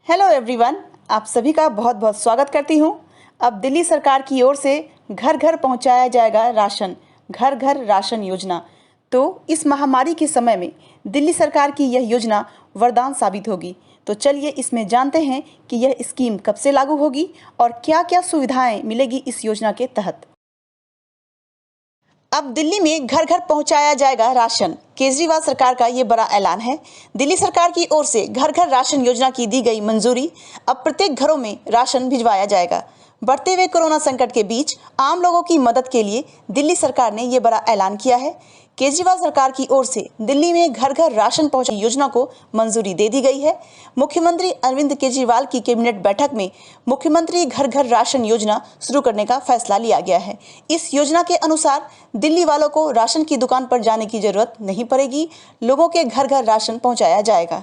Hello everyone, आप सभी का बहुत बहुत स्वागत करती हूँ। अब दिल्ली सरकार की ओर से घर घर पहुँचाया जाएगा राशन, घर घर राशन योजना। तो इस महामारी के समय में दिल्ली सरकार की यह योजना वरदान साबित होगी। तो चलिए इसमें जानते हैं कि यह स्कीम कब से लागू होगी और क्या क्या सुविधाएं मिलेगी इस योजना के तहत। अब दिल्ली में घर घर पहुंचाया जाएगा राशन। केजरीवाल सरकार का ये बड़ा ऐलान है। दिल्ली सरकार की ओर से घर घर राशन योजना की दी गई मंजूरी। अब प्रत्येक घरों में राशन भिजवाया जाएगा। बढ़ते हुए कोरोना संकट के बीच आम लोगों की मदद के लिए दिल्ली सरकार ने ये बड़ा ऐलान किया है। केजरीवाल सरकार की ओर से दिल्ली में घर घर राशन पहुंचाने योजना को मंजूरी दे दी गई है। मुख्यमंत्री अरविंद केजरीवाल की कैबिनेट बैठक में मुख्यमंत्री घर घर राशन योजना शुरू करने का फैसला लिया गया है। इस योजना के अनुसार दिल्ली वालों को राशन की दुकान पर जाने की जरूरत नहीं पड़ेगी। लोगों के घर घर राशन पहुंचाया जाएगा।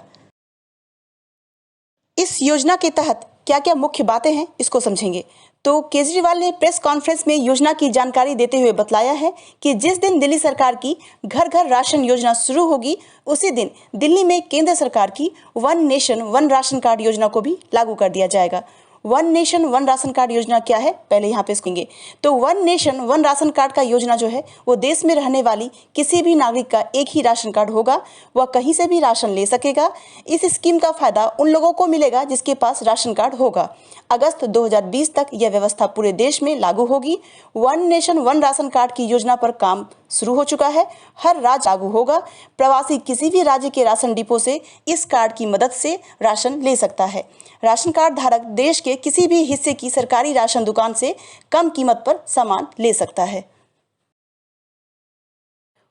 इस योजना के तहत क्या क्या मुख्य बातें हैं, इसको समझेंगे। तो केजरीवाल ने प्रेस कॉन्फ्रेंस में योजना की जानकारी देते हुए बताया है कि जिस दिन दिल्ली सरकार की घर घर राशन योजना शुरू होगी, उसी दिन दिल्ली में केंद्र सरकार की one nation one ration card योजना को भी लागू कर दिया जाएगा। One nation one ration card योजना क्या है, पहले यहाँ पे सुनेंगे। तो one nation one ration card का योजना जो है वो देश में रहने वाली किसी भी नागरिक का एक ही राशन कार्ड होगा। वह कहीं से भी राशन ले सकेगा। इस स्कीम का फायदा उन लोगों को मिलेगा जिसके पास राशन कार्ड होगा। अगस्त 2020 तक यह व्यवस्था पूरे देश में लागू होगी। One nation one ration card की योजना पर काम शुरू हो चुका है। हर राज्य लागू होगा। प्रवासी किसी भी राज्य के राशन डिपो से इस कार्ड की मदद से राशन ले सकता है। राशन कार्ड धारक देश के किसी भी हिस्से की सरकारी राशन दुकान से कम कीमत पर सामान ले सकता है।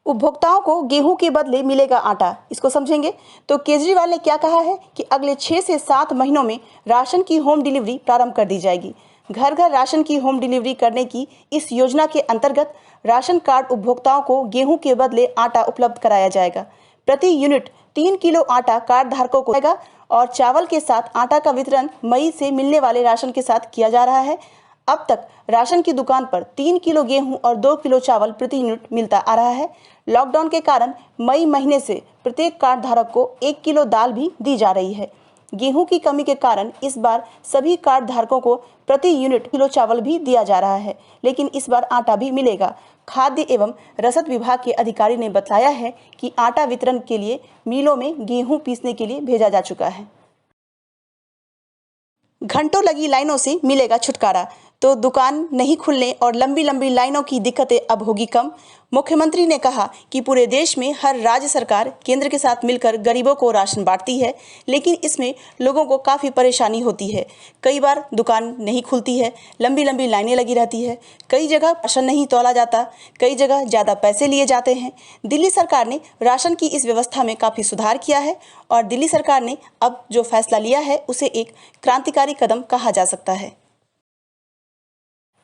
उपभोक्ताओं को गेहूं के बदले मिलेगा आटा, इसको समझेंगे। तो केजरीवाल ने क्या कहा है कि अगले 6 से 7 महीनों में राशन की होम डिलीवरी प्रारंभ कर दी जाएगी। घर घर राशन की होम डिलीवरी करने की इस योजना के अंतर्गत राशन कार्ड उपभोक्ताओं को गेहूं के बदले आटा उपलब्ध कराया जाएगा। प्रति यूनिट 3 किलो आटा कार्ड धारकों को मिलेगा और चावल के साथ आटा का वितरण मई से मिलने वाले राशन के साथ किया जा रहा है। अब तक राशन की दुकान पर 3 किलो गेहूं और 2 किलो चावल प्रति यूनिट मिलता आ रहा है। लॉकडाउन के कारण मई महीने से प्रत्येक कार्ड धारक को 1 किलो दाल भी दी जा रही है। गेहूं की कमी के कारण इस बार सभी कार्ड धारकों को प्रति यूनिट किलो चावल भी दिया जा रहा है, लेकिन इस बार आटा भी मिलेगा। खाद्य एवं रसद विभाग के अधिकारी ने बताया है कि आटा वितरण के लिए मिलों में गेहूं पीसने के लिए भेजा जा चुका है। घंटों लगी लाइनों से मिलेगा छुटकारा। तो दुकान नहीं खुलने और लंबी लंबी लाइनों की दिक्कतें अब होगी कम। मुख्यमंत्री ने कहा कि पूरे देश में हर राज्य सरकार केंद्र के साथ मिलकर गरीबों को राशन बांटती है, लेकिन इसमें लोगों को काफ़ी परेशानी होती है। कई बार दुकान नहीं खुलती है, लंबी लंबी लाइनें लगी रहती है। कई जगह राशन नहीं तौला जाता, कई जगह ज़्यादा पैसे लिए जाते हैं। दिल्ली सरकार ने राशन की इस व्यवस्था में काफ़ी सुधार किया है और दिल्ली सरकार ने अब जो फैसला लिया है उसे एक क्रांतिकारी कदम कहा जा सकता है।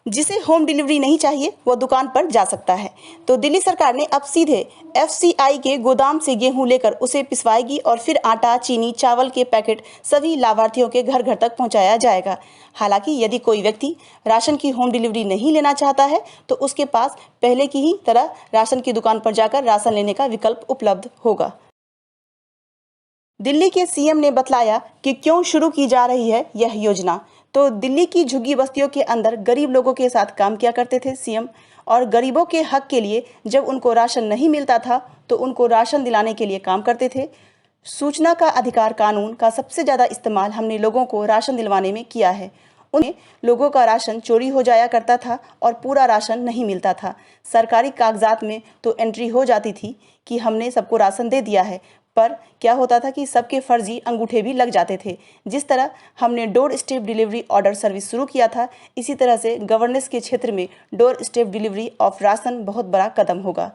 जिसे होम डिलीवरी नहीं चाहिए वो दुकान पर जा सकता है। तो दिल्ली सरकार ने अब सीधे एफसीआई के गोदाम से गेहूं लेकर उसे पिसवाएगी और फिर आटा, चीनी, चावल के पैकेट सभी लाभार्थियों के घर घर तक पहुंचाया जाएगा। हालांकि यदि कोई व्यक्ति राशन की होम डिलीवरी नहीं लेना चाहता है तो उसके पास पहले की ही तरह राशन की दुकान पर जाकर राशन लेने का विकल्प उपलब्ध होगा। दिल्ली के सीएम ने बतलाया कि क्यों शुरू की जा रही है यह योजना। तो दिल्ली की झुग्गी बस्तियों के अंदर गरीब लोगों के साथ काम किया करते थे सीएम, और गरीबों के हक के लिए जब उनको राशन नहीं मिलता था तो उनको राशन दिलाने के लिए काम करते थे। सूचना का अधिकार कानून का सबसे ज़्यादा इस्तेमाल हमने लोगों को राशन दिलवाने में किया है। उन्हें लोगों का राशन चोरी हो जाया करता था और पूरा राशन नहीं मिलता था। सरकारी कागजात में तो एंट्री हो जाती थी कि हमने सबको राशन दे दिया है, पर क्या होता था कि सबके फर्जी अंगूठे भी लग जाते थे। जिस तरह हमने door step delivery order service शुरू किया था, इसी तरह से गवर्नेंस के क्षेत्र में door step delivery of ration बहुत बड़ा कदम होगा।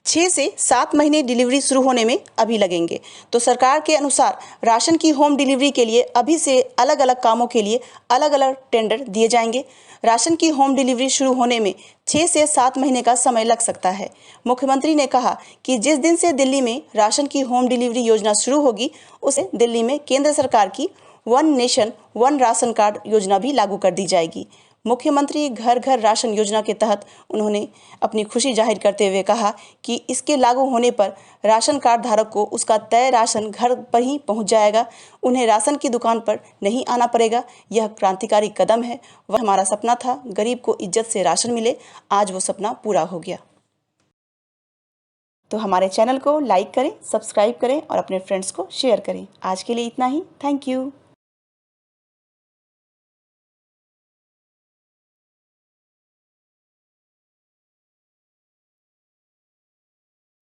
6 से 7 महीने डिलीवरी शुरू होने में अभी लगेंगे। तो सरकार के अनुसार राशन की होम डिलीवरी के लिए अभी से अलग अलग कामों के लिए अलग अलग टेंडर दिए जाएंगे। राशन की होम डिलीवरी शुरू होने में 6 से 7 महीने का समय लग सकता है। मुख्यमंत्री ने कहा कि जिस दिन से दिल्ली में राशन की होम डिलीवरी योजना शुरू होगी, उसे दिल्ली में केंद्र सरकार की one nation one ration card योजना भी लागू कर दी जाएगी। मुख्यमंत्री घर घर राशन योजना के तहत उन्होंने अपनी खुशी जाहिर करते हुए कहा कि इसके लागू होने पर राशन कार्ड धारक को उसका तय राशन घर पर ही पहुंच जाएगा। उन्हें राशन की दुकान पर नहीं आना पड़ेगा। यह क्रांतिकारी कदम है। वह हमारा सपना था, गरीब को इज्जत से राशन मिले। आज वो सपना पूरा हो गया। तो हमारे चैनल को लाइक करें, सब्सक्राइब करें और अपने फ्रेंड्स को शेयर करें। आज के लिए इतना ही। Thank you.